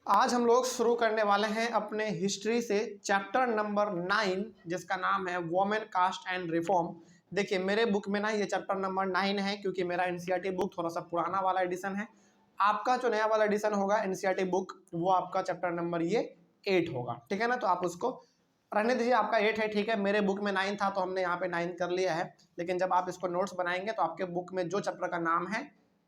आज हम लोग शुरू करने वाले हैं अपने हिस्ट्री से चैप्टर नंबर 9 जिसका नाम है वोमेन कास्ट एंड रिफॉर्म। देखिए मेरे बुक में ना ये चैप्टर नंबर 9 है क्योंकि मेरा एनसीईआरटी बुक थोड़ा सा पुराना वाला एडिशन है। आपका जो नया वाला एडिशन होगा एनसीईआरटी बुक वो आपका चैप्टर नंबर ये 8 होगा, ठीक है ना। तो आप उसको रहने दीजिए, आपका 8 है, ठीक है। मेरे बुक में 9 था तो हमने यहाँ पे 9 कर लिया है, लेकिन जब आप इसको नोट्स बनाएंगे तो आपके बुक में जो चैप्टर का नाम है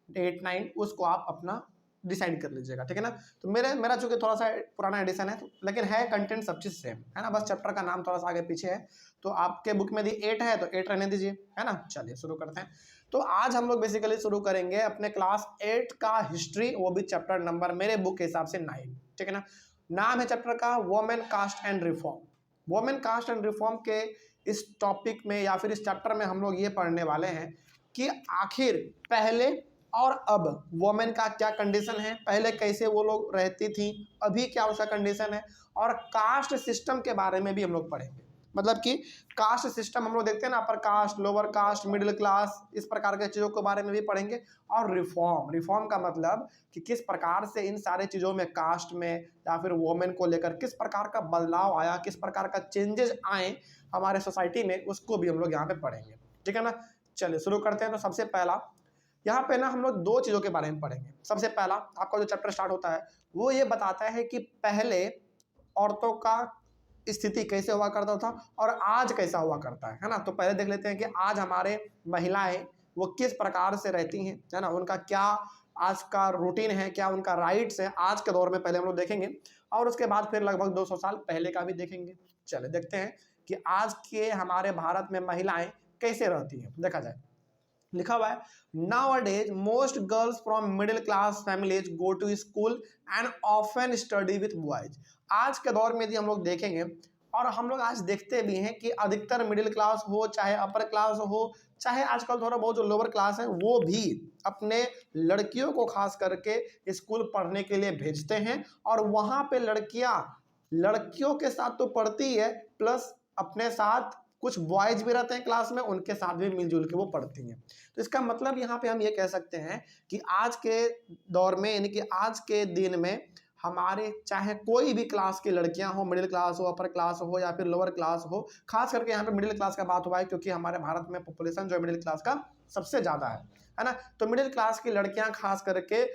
8 9 उसको आप अपना डिसाइड कर लीजिएगा, ठीक है ना। तो मेरा चूंकि थोड़ा सा पुराना एडिशन है लेकिन है कंटेंट सब चीज सेम है ना, बस चैप्टर का नाम थोड़ा सा आगे पीछे है। तो आपके बुक में दी 8 है तो 8 रहने दीजिए, है ना। चलिए शुरू करते हैं। तो आज हम लोग बेसिकली शुरू करेंगे अपने क्लास 8 का हिस्ट्री, वो भी चैप्टर नंबर मेरे बुक के हिसाब से 9, ठीक है ना। नाम है चैप्टर का women caste and reform. Women caste and reform के इस टॉपिक में या फिर इस चैप्टर में हम लोग ये पढ़ने वाले हैं कि आखिर पहले और अब वोमेन का क्या कंडीशन है, पहले कैसे वो लोग रहती थी, अभी क्या उसका कंडीशन है, और कास्ट सिस्टम के बारे में भी हम लोग पढ़ेंगे। मतलब कि कास्ट सिस्टम हम लोग देखते हैं ना, upper caste, lower caste, middle class, इस प्रकार के चीज़ों के बारे में भी पढ़ेंगे। और रिफॉर्म का मतलब कि किस प्रकार से इन सारे चीज़ों में, कास्ट में या फिर वोमेन को लेकर किस प्रकार का बदलाव आया, किस प्रकार का चेंजेस आए हमारे सोसाइटी में, उसको भी हम लोग यहाँ पे पढ़ेंगे, ठीक है ना। चलिए शुरू करते हैं। तो सबसे पहला यहाँ पे ना हम लोग दो चीज़ों के बारे में पढ़ेंगे। सबसे पहला आपका जो चैप्टर स्टार्ट होता है वो ये बताता है कि पहले औरतों का स्थिति कैसे हुआ करता था और आज कैसा हुआ करता है ना। तो पहले देख लेते हैं कि आज हमारे महिलाएं वो किस प्रकार से रहती हैं, है ना, उनका क्या आज का रूटीन है, क्या उनका राइट्स है आज के दौर में, पहले हम लोग देखेंगे। और उसके बाद फिर लगभग 200 साल पहले का भी देखेंगे। चले देखते हैं कि आज के हमारे भारत में महिलाएं कैसे रहती हैं। देखा जाए, लिखा हुआ है nowadays most girls from middle class families go to school and often study with boys। आज के दौर में यदि हम लोग देखेंगे और हम लोग आज देखते भी हैं कि अधिकतर मिडिल क्लास हो चाहे अपर क्लास हो चाहे आजकल थोड़ा बहुत जो लोअर क्लास है वो भी अपने लड़कियों को खास करके स्कूल पढ़ने के लिए भेजते हैं। और वहाँ पे लड़कियाँ लड़कियों के साथ तो पढ़ती है प्लस अपने साथ कुछ बॉयज भी रहते हैं क्लास में, उनके साथ भी मिलजुल के वो पढ़ती हैं। तो इसका मतलब यहाँ पे हम ये कह सकते हैं कि आज के दौर में यानी कि आज के दिन में हमारे चाहे कोई भी क्लास की लड़कियां हो, मिडिल क्लास हो, अपर क्लास हो या फिर लोअर क्लास हो, खास करके यहाँ पे मिडिल क्लास का बात हुआ है क्योंकि हमारे भारत में पॉपुलेशन जो है मिडिल क्लास का सबसे ज़्यादा है ना। तो मिडिल क्लास की लड़कियाँ खास करके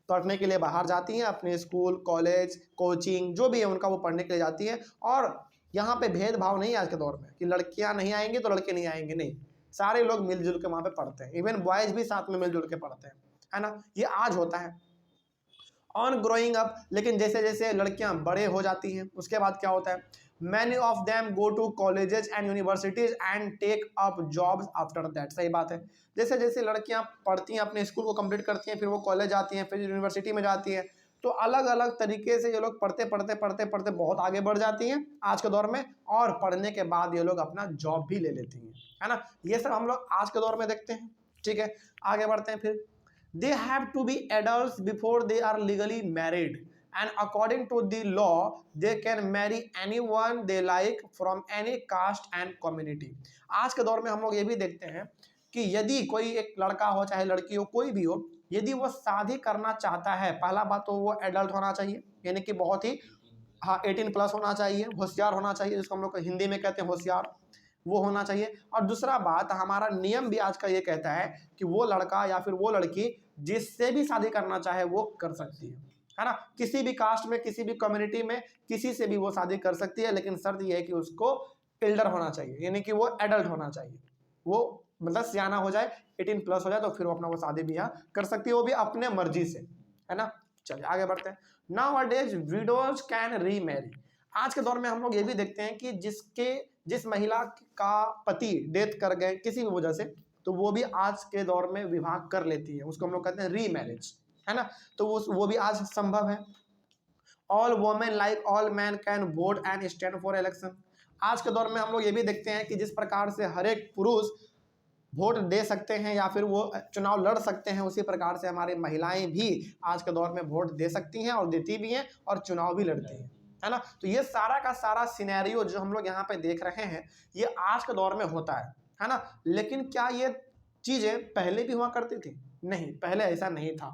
पढ़ने के लिए बाहर जाती हैं, अपने स्कूल, कॉलेज, कोचिंग जो भी है उनका वो पढ़ने के लिए जाती हैं। और यहाँ पे भेदभाव नहीं है आज के दौर में कि लड़कियां नहीं आएंगी तो लड़के नहीं आएंगे, नहीं, सारे लोग मिलजुल के वहाँ पे पढ़ते हैं, इवन बॉयज भी साथ में मिलजुल के पढ़ते हैं, है ना। ये आज होता है ऑन ग्रोइंग अप। लेकिन जैसे जैसे लड़कियां बड़े हो जाती हैं उसके बाद क्या होता है, many of them go to colleges and universities and take up jobs after that. सही बात है, जैसे जैसे लड़कियां पढ़ती हैं, अपने स्कूल को कंप्लीट करती हैं, फिर वो कॉलेज जाती हैं, फिर यूनिवर्सिटी में जाती हैं, तो अलग अलग तरीके से ये लोग पढ़ते पढ़ते पढ़ते पढ़ते बहुत आगे बढ़ जाती हैं आज के दौर में। और पढ़ने के बाद ये लोग अपना जॉब भी ले लेती हैं, है ना। ये सब हम लोग आज के दौर में देखते हैं, ठीक है। आगे बढ़ते हैं फिर। They have to be adults before they are legally married and according to the law they can marry anyone they like from any caste and community। आज के दौर में हम लोग ये भी देखते हैं कि यदि कोई एक लड़का हो चाहे लड़की हो, कोई भी हो, यदि वो शादी करना चाहता है, पहला बात तो वो एडल्ट होना चाहिए, यानी कि बहुत ही 18+ होना चाहिए, होशियार होना चाहिए, जिसको हम लोग हिंदी में कहते हैं होशियार, वो होना चाहिए। और दूसरा बात, हमारा नियम भी आज का ये कहता है कि वो लड़का या फिर वो लड़की जिससे भी शादी करना चाहे वो कर सकती है ना। किसी भी कास्ट में, किसी भी कम्युनिटी में किसी से भी वो शादी कर सकती है, लेकिन शर्त यह है कि उसको एल्डर होना चाहिए, यानी कि वो एडल्ट होना चाहिए, वो मतलब सियाना हो जाए, 18+ हो जाए, तो फिर वो अपना वो शादी ब्याह कर सकती है, वो भी अपने मर्जी से, है ना। चलिए आगे बढ़ते हैं। Nowadays widows can remarry. आज के दौर में हम लोग ये भी देखते हैं कि जिस महिला का पति डेथ कर गए किसी भी वजह से, तो वो भी आज के दौर में विवाह कर लेती है, उसको हम लोग कहते हैं रीमैरिज, है ना। तो वो भी आज संभव है। All women like all man can vote and stand for election. आज के दौर में हम लोग ये भी देखते हैं कि जिस प्रकार से हर एक पुरुष वोट दे सकते हैं या फिर वो चुनाव लड़ सकते हैं, उसी प्रकार से हमारी महिलाएं भी आज के दौर में वोट दे सकती हैं और देती भी हैं और चुनाव भी लड़ती हैं, है ना। तो ये सारा का सारा सिनेरियो जो हम लोग यहाँ पे देख रहे हैं ये आज के दौर में होता है ना। लेकिन क्या ये चीज़ें पहले भी हुआ करती थी? नहीं, पहले ऐसा नहीं था।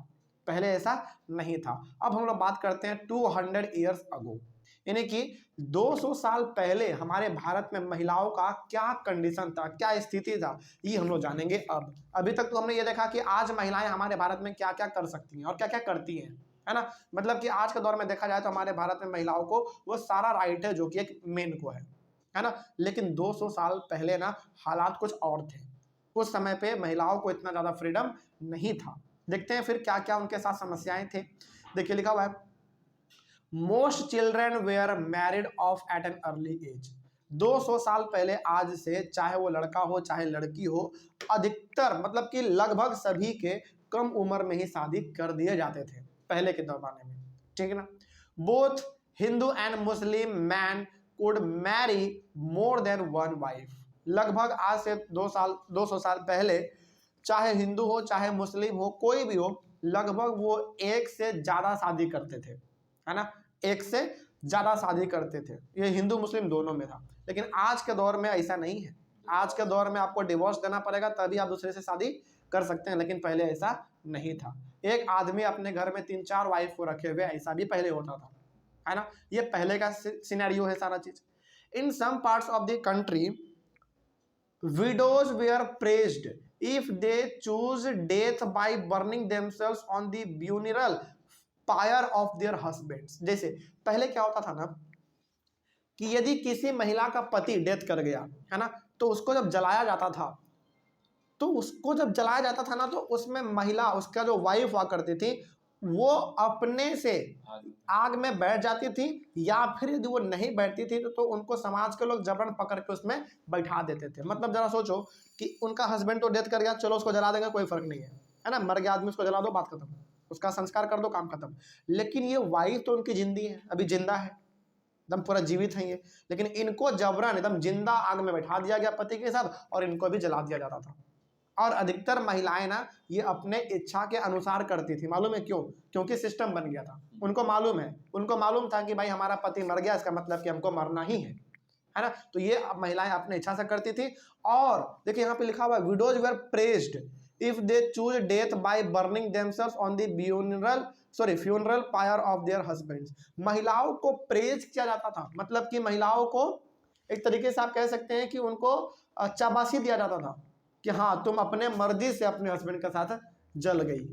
पहले ऐसा नहीं था। अब हम लोग बात करते हैं 200 ईयर्स अगो, यानी कि 200 साल पहले हमारे भारत में महिलाओं का क्या कंडीशन था, क्या स्थिति था, ये हम लोग जानेंगे। अब अभी तक तो हमने ये देखा कि आज महिलाएं हमारे भारत में क्या क्या कर सकती हैं और क्या क्या करती हैं, है ना। मतलब कि आज के दौर में देखा जाए तो हमारे भारत में महिलाओं को वो सारा राइट है जो कि एक मेन को है ना। लेकिन 200 साल पहले ना हालात कुछ और थे। उस समय पे महिलाओं को इतना ज़्यादा फ्रीडम नहीं था। देखते हैं फिर क्या क्या उनके साथ समस्याएं थे। देखिए लिखा हुआ है, most children were married off at an early age. 200 साल पहले आज से, चाहे वो लड़का हो चाहे लड़की हो, अधिकतर मतलब कि लगभग सभी के कम उम्र में ही शादी कर दिए जाते थे पहले के जमाने में, ठीक है ना। Both Hindu and Muslim man could Mary more than one wife. लगभग आज से 200 साल पहले चाहे हिंदू हो चाहे मुस्लिम हो, कोई भी हो, लगभग वो एक से ज्यादा शादी करते थे, है ना। एक से ज्यादा शादी करते थे, ये हिंदू मुस्लिम दोनों में था। लेकिन आज के दौर में ऐसा नहीं है। आज के दौर में आपको डिवोर्स देना पड़ेगा तभी आप दूसरे से शादी कर सकते हैं, लेकिन पहले ऐसा नहीं था। एक आदमी अपने घर में 3-4 वाइफ को रखे हुए, ऐसा भी पहले होता था, है ना। ये पहले का सिनेरियो है सारा चीज। In some parts of the country widows were praised if they choose death by burning themselves on the funeral pyre of their husbands। जैसे पहले क्या होता था ना कि यदि किसी महिला का पति डेथ कर गया, है ना, तो उसको जब जलाया जाता था, तो उसमें महिला, उसका जो वाइफ हुआ करती थी, वो अपने से आग में बैठ जाती थी, या फिर यदि वो नहीं बैठती थी तो उनको समाज के लोग जबरन पकड़ के उसमें बैठा देते थे। मतलब जरा सोचो कि उनका हस्बैंड तो डेथ कर गया, चलो उसको जला देंगे, कोई फर्क नहीं है ना, मर गया आदमी, उसको जला दो, बात खत्म, उसका संस्कार कर दो, काम खत्म। लेकिन ये वाइफ तो उनकी जिंदी है, अभी जिंदा है, एकदम पूरा जीवित है ये, लेकिन इनको जबरन एकदम जिंदा आग में बैठा दिया गया पति के साथ, और इनको भी जला दिया जाता था। और अधिकतर महिलाएं ना ये अपने इच्छा के अनुसार करती थी। मालूम है क्यों? क्योंकि सिस्टम बन गया था। उनको मालूम था कि भाई हमारा पति मर गया, इसका मतलब कि हमको मरना ही है ना। तो ये महिलाएं अपने इच्छा से करती थी। और देखिए यहाँ पे लिखा हुआ है, widows were praised if they choose death by burning themselves on the funeral pyre of their husbands. महिलाओं को प्रेज किया जाता था, मतलब कि महिलाओं को एक तरीके से आप कह सकते हैं कि उनको शाबाशी दिया जाता था कि हाँ तुम अपने मर्जी से अपने हस्बैंड के साथ जल गई,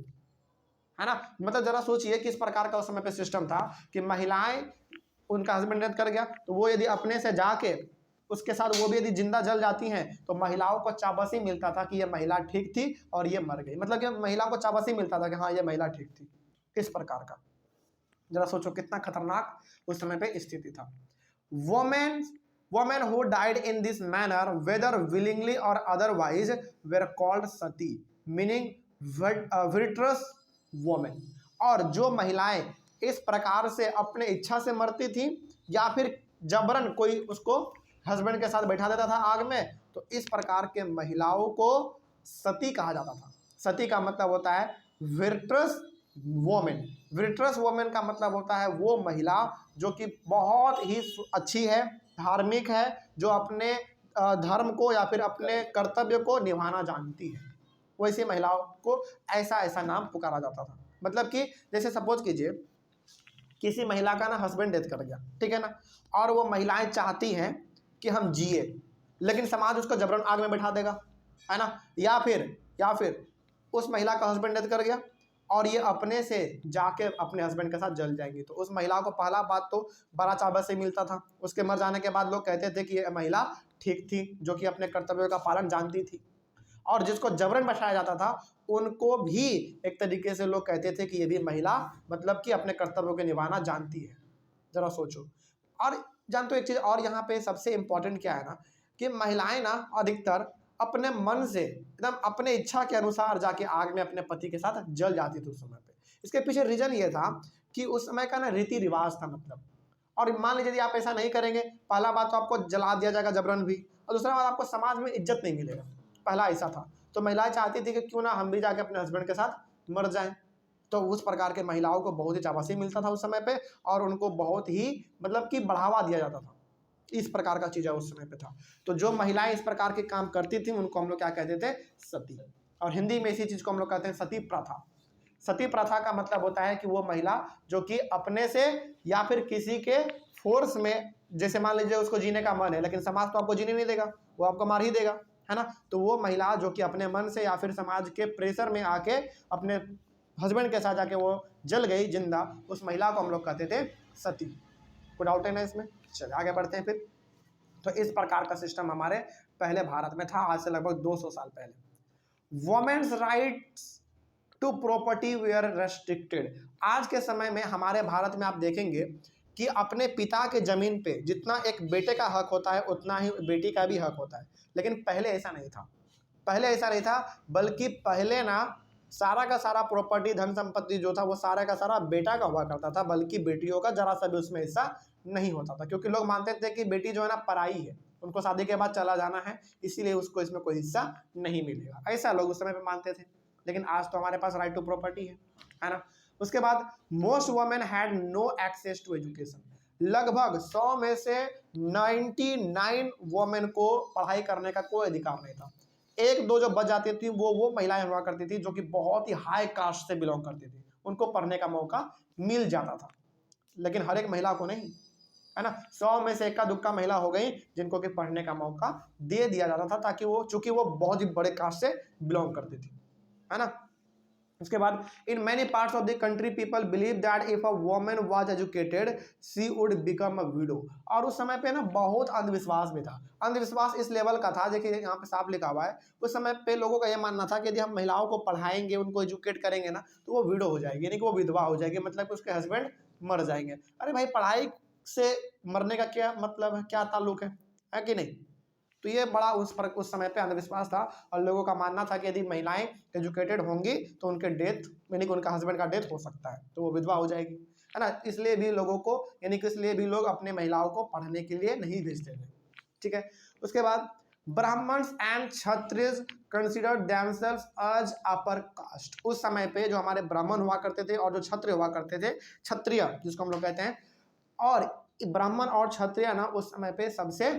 है ना। मतलब जरा सोचिए किस प्रकार का उस समय पे सिस्टम था कि महिलाएं, उनका हस्बैंड डेथ कर गया तो वो यदि अपने से जाके उसके साथ वो भी यदि जिंदा जल जाती हैं तो महिलाओं को चाबसी मिलता था कि ये महिला ठीक थी और ये मर गई। मतलब कि महिला को चाबसी मिलता था कि हाँ ये महिला ठीक थी। इस प्रकार का, जरा सोचो कितना खतरनाक उस समय पे स्थिति था। Women who died in this manner, whether willingly or otherwise, were called sati, meaning virtuous women। और जो महिलाएं इस प्रकार से अपने इच्छा से मरती थी या फिर जबरन कोई उसको हस्बैंड के साथ बैठा देता था आग में, तो इस प्रकार के महिलाओं को सती कहा जाता था। सती का मतलब होता है विर्ट्रस वोमेन। विर्ट्रस वोमेन का मतलब होता है वो महिला जो कि बहुत ही अच्छी है, धार्मिक है, जो अपने धर्म को या फिर अपने कर्तव्य को निभाना जानती है, वैसी महिलाओं को ऐसा नाम पुकारा जाता था। मतलब कि जैसे सपोज कीजिए किसी महिला का ना हस्बैंड डेथ कर गया, ठीक है ना, और वो महिलाएं चाहती हैं कि हम जिए, लेकिन समाज उसको जबरन आग में बैठा देगा, है ना। या फिर उस महिला का हस्बैंड डेथ कर गया और ये अपने से जाके अपने हस्बैंड के साथ जल जाएंगी, तो उस महिला को पहला बात तो बड़ा चाबा से मिलता था। उसके मर जाने के बाद लोग कहते थे कि ये महिला ठीक थी, जो कि अपने कर्तव्यों का पालन जानती थी। और जिसको जबरन बैठाया जाता था उनको भी एक तरीके से लोग कहते थे कि ये भी महिला मतलब कि अपने कर्तव्यों को निभाना जानती है। जरा सोचो। और जानते हो एक चीज़ और यहाँ पे सबसे इम्पोर्टेंट क्या है ना, कि महिलाएं ना अधिकतर अपने मन से एकदम अपने इच्छा के अनुसार जाके आग में अपने पति के साथ जल जाती थी उस समय पे। इसके पीछे रीजन ये था कि उस समय का ना रीति रिवाज था, मतलब। और मान लीजिए यदि आप ऐसा नहीं करेंगे, पहला बात तो आपको जला दिया जाएगा जबरन भी, और दूसरा बात आपको समाज में इज्जत नहीं मिलेगा। पहला ऐसा था। तो महिलाएं चाहती थी कि क्यों ना हम भी जाके अपने हस्बैंड के साथ मर जाएं। तो उस प्रकार के महिलाओं को बहुत ही चाबासी मिलता था उस समय पे, और उनको बहुत ही मतलब कि बढ़ावा दिया जाता था। इस प्रकार का चीज़ उस समय पे था। तो जो महिलाएं इस प्रकार के काम करती थी उनको हम लोग क्या कहते थे? सती। और हिंदी में इसी चीज़ को हम लोग कहते हैं सती प्रथा। सती प्रथा का मतलब होता है कि वो महिला जो कि अपने से या फिर किसी के फोर्स में, जैसे मान लीजिए उसको जीने का मन है लेकिन समाज तो आपको जीने नहीं देगा, वो आपको मार ही देगा, है ना। तो वो महिला जो कि अपने मन से या फिर समाज के प्रेशर में आके अपने हस्बैंड के साथ जाके वो जल गई जिंदा, उस महिला को हम लोग कहते थे सती। कोई डाउट है ना इसमें? चलिए आगे बढ़ते हैं फिर। तो इस प्रकार का सिस्टम हमारे पहले भारत में था, आज से लगभग 200 साल पहले। Women's rights to property were restricted. आज के समय में हमारे भारत में आप देखेंगे कि अपने पिता के जमीन पे जितना एक बेटे का हक होता है उतना ही बेटी का भी हक होता है, लेकिन पहले ऐसा नहीं था। पहले ऐसा नहीं था, बल्कि पहले ना सारा का सारा प्रॉपर्टी धन संपत्ति जो था वो सारा का सारा बेटा का हुआ करता था, बल्कि बेटियों का जरा सा भी उसमें हिस्सा नहीं होता था, क्योंकि लोग मानते थे कि बेटी जो है ना पराई है, उनको शादी के बाद चला जाना है, इसीलिए उसको इसमें कोई हिस्सा नहीं मिलेगा, ऐसा लोग उस समय पे मानते थे। लेकिन आज तो हमारे पास राइट टू प्रॉपर्टी है ना। उसके बाद most women had no access to education. लगभग 100 में से 99 वुमेन को पढ़ाई करने का कोई अधिकार नहीं था। एक दो जो बच जाती थी वो महिलाएं हुआ करती थी जो कि बहुत ही हाई कास्ट से बिलोंग करती थी, उनको पढ़ने का मौका मिल जाता था, लेकिन हर एक महिला को नहीं, है ना। 100 में से इक्का दुक्का महिला हो गई जिनको कि पढ़ने का मौका दे दिया जाता था, ताकि वो, चूंकि वो बहुत ही बड़े कास्ट से बिलोंग करती थी, है ना। उसके बाद in many parts of the country people believe that if a woman was educated she would become a window. और उस समय पे ना बहुत अंधविश्वास भी था। अंधविश्वास इस लेवल का था, देखिए यहाँ पे साफ लिखा हुआ है, उस समय पे लोगों का यह मानना था कि यदि हम महिलाओं को पढ़ाएंगे, उनको एजुकेट करेंगे ना, तो वो विडो हो जाएगी, यानी कि वो विधवा हो जाएगी, मतलब कि उसके हस्बैंड मर जाएंगे। अरे भाई, पढ़ाई से मरने का क्या मतलब है, क्या ताल्लुक है कि नहीं। तो ये बड़ा उस समय पे अंधविश्वास था, और लोगों का मानना था कि यदि महिलाएं एजुकेटेड होंगी तो उनके डेथ, यानी कि उनका हस्बैंड का डेथ हो सकता है, तो वो विधवा हो जाएगी, है ना। इसलिए भी लोगों को, यानी कि इसलिए भी लोग अपने महिलाओं को पढ़ने के लिए नहीं भेजते थे, ठीक है। उसके बाद Brahmins and Kshatriyas considered themselves as upper caste. उस समय पे जो हमारे ब्राह्मण हुआ करते थे और जो क्षत्रिय हुआ करते थे, क्षत्रिय जिसको हम लोग कहते हैं, और ब्राह्मण और क्षत्रिय ना उस समय पे सबसे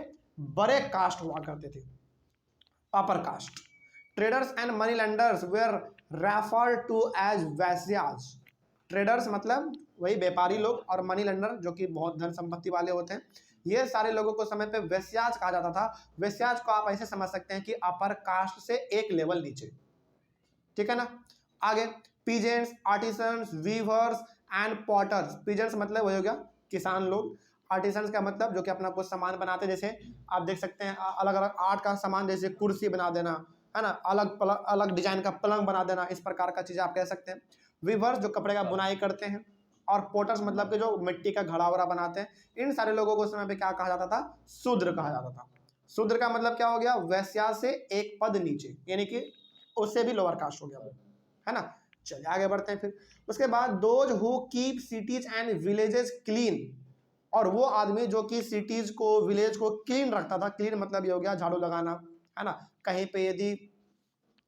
बड़े कास्ट हुआ करते थे, upper caste. Traders and money lenders were referred to as Vaishyas. Traders मतलब वही व्यापारी लोग, और मनी लेंडर जो कि बहुत धन संपत्ति वाले होते हैं, ये सारे लोगों को समय पे वैश्याज कहा जाता था। वैश्याज को आप ऐसे समझ सकते हैं कि अपर कास्ट से एक लेवल नीचे, ठीक है ना। आगे peasants, artisans, weavers and potters. Peasants मतलब वही हो गया किसान लोग। आर्टिसंस का मतलब जो कि अपना कुछ सामान बनाते, जैसे आप देख सकते हैं अलग अलग आर्ट का सामान, जैसे कुर्सी बना देना, है ना, अलग डिजाइन का पलंग बना देना, इस प्रकार का चीज़ आप कह सकते हैं। वीवर्स जो कपड़े का बुनाई करते हैं, और पोटर्स मतलब कि जो मिट्टी का घड़ा वड़ा बनाते हैं। इन सारे लोगों को उस समय पे क्या कहा जाता था? शूद्र कहा जाता था। शूद्र का मतलब क्या हो गया? वैश्या से एक पद नीचे, यानी कि उससे भी लोअर कास्ट हो गया वो, है ना। चलिए आगे बढ़ते हैं फिर। उसके बाद those who keep cities and villages clean. और वो आदमी जो कि सिटीज को, विलेज को क्लीन रखता था। क्लीन मतलब ये हो गया झाड़ू लगाना, है ना। कहीं पे यदि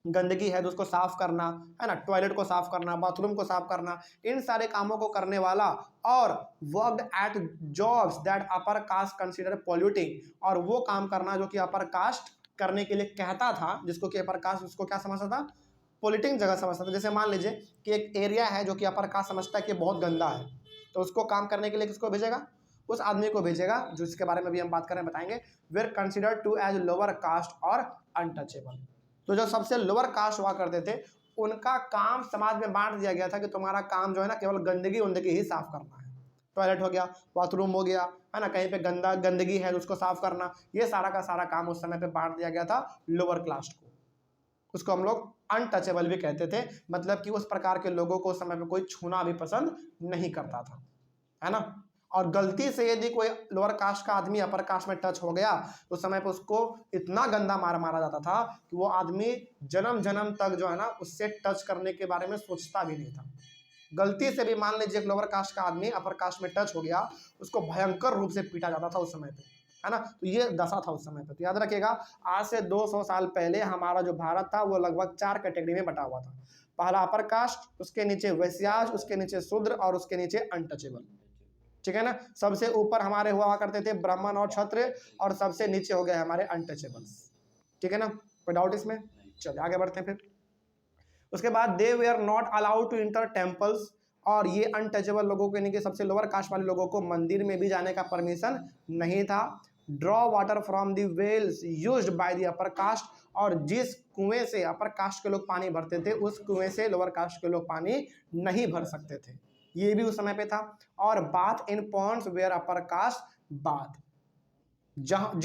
गंदगी है तो उसको साफ करना, है ना, टॉयलेट को साफ करना, बाथरूम को साफ करना, इन सारे कामों को करने वाला। और worked eight jobs that upper caste consider polluting. और वो काम करना जो कि अपर कास्ट करने के लिए कहता था, जिसको कि अपर कास्ट उसको क्या समझता था? पॉल्यूटिंग जगह समझता था। जैसे मान लीजिए कि एक एरिया है जो कि अपर कास्ट समझता है कि बहुत गंदा है, तो उसको काम करने के लिए किसको भेजेगा? उस आदमी को भेजेगा, जो इसके बारे में भी हम बात करें बताएंगे। Were consider to as lower caste और अनटचेबल। तो जो सबसे लोअर कास्ट हुआ करते थे, उनका काम समाज में बांट दिया गया था कि तुम्हारा काम जो है ना केवल गंदगी उंदगी ही साफ करना है। टॉयलेट हो गया, बाथरूम हो गया, है ना, कहीं पे गंदगी है तो उसको साफ करना, ये सारा का सारा काम उस समय पे बांट दिया गया था लोअर कास्ट को। उसको हम लोग अनटचेबल भी कहते थे, मतलब कि उस प्रकार के लोगों को उस समय पे कोई छूना भी पसंद नहीं करता था, है ना। और गलती से यदि कोई लोअर कास्ट का आदमी अपर कास्ट में टच हो गया तो उस समय पे उसको इतना गंदा मारा जाता था कि वो आदमी जन्म जन्म तक जो है ना उससे टच करने के बारे में सोचता भी नहीं था। गलती से भी मान लीजिए एक लोअर कास्ट का आदमी अपर कास्ट में टच हो गया, उसको भयंकर रूप से पीटा जाता था उस समय पे, है ना। तो ये दशा था उस समय पे। तो याद रखिएगा, आज से 200 साल पहले हमारा जो भारत था वो लगभग 4 कैटेगरी में बटा हुआ था। पहला अपर कास्ट, उसके नीचे वैश्याज, उसके नीचे शूद्र, और उसके नीचे अनटचेबल, ठीक है ना। सबसे ऊपर हमारे हुआ करते थे ब्राह्मण और क्षत्रिय, और सबसे नीचे हो गए हमारे अनटचेबल्स, ठीक है ना। कोई डाउट इसमें? चलिए आगे बढ़ते हैं फिर। उसके बाद they were not allowed to enter temples, और ये अनटचेबल लोगों को यानी कि सबसे लोअर कास्ट वाले लोगों को मंदिर में भी जाने का परमिशन नहीं था। Draw water from the wells used by the upper caste, और जिस कुएं से अपर कास्ट के लोग पानी भरते थे उस कुएं से लोअर कास्ट के लोग पानी नहीं भर सकते थे, ये भी उस समय पे था। और bath in ponds where upper caste bath, जहां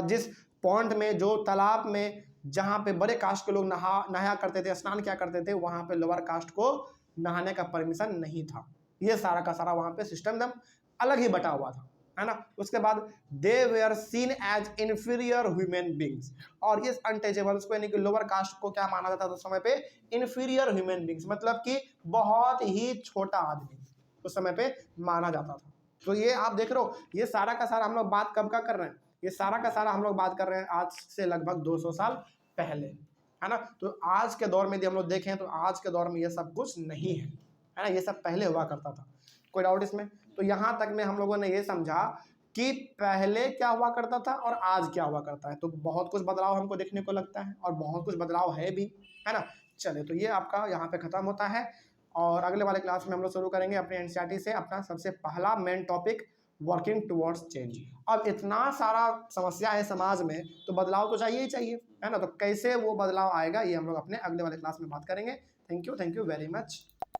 जिस पॉन्ड में, जो तालाब में जहां पे बड़े कास्ट के लोग नहाया करते थे, स्नान किया करते थे, वहां पे लोअर कास्ट को नहाने का परमिशन नहीं था। ये सारा का सारा वहां पे सिस्टम एकदम अलग ही बटा हुआ था, है ना। उसके बाद they were seen as inferior human beings, और इस अनटचेबल्स को यानी कि लोअर कास्ट को क्या माना जाता था उस समय पे, इंफीरियर ह्यूमन बींग्स, मतलब कि बहुत ही छोटा आदमी उस समय पे माना जाता था। तो ये आप देख रहे हो, ये सारा का सारा हम लोग बात कब का कर रहे हैं, ये सारा का सारा हम लोग बात कर रहे हैं आज से लगभग 200 साल पहले, है ना। तो आज के दौर में यदि हम लोग देखें तो आज के दौर में ये सब कुछ नहीं है, है ना, ये सब पहले हुआ करता था। कोई डाउट इसमें? तो यहाँ तक में हम लोगों ने ये समझा कि पहले क्या हुआ करता था और आज क्या हुआ करता है। तो बहुत कुछ बदलाव हमको देखने को लगता है और बहुत कुछ बदलाव है भी, है ना। चलिए, तो ये आपका यहाँ पे खत्म होता है, और अगले वाले क्लास में हम लोग शुरू करेंगे अपने एनसीईआरटी से अपना सबसे पहला main topic, working towards change. अब इतना सारा समस्या है समाज में, तो बदलाव तो चाहिए ही चाहिए, है ना। तो कैसे वो बदलाव आएगा ये हम लोग अपने अगले वाले क्लास में बात करेंगे। Thank you very much.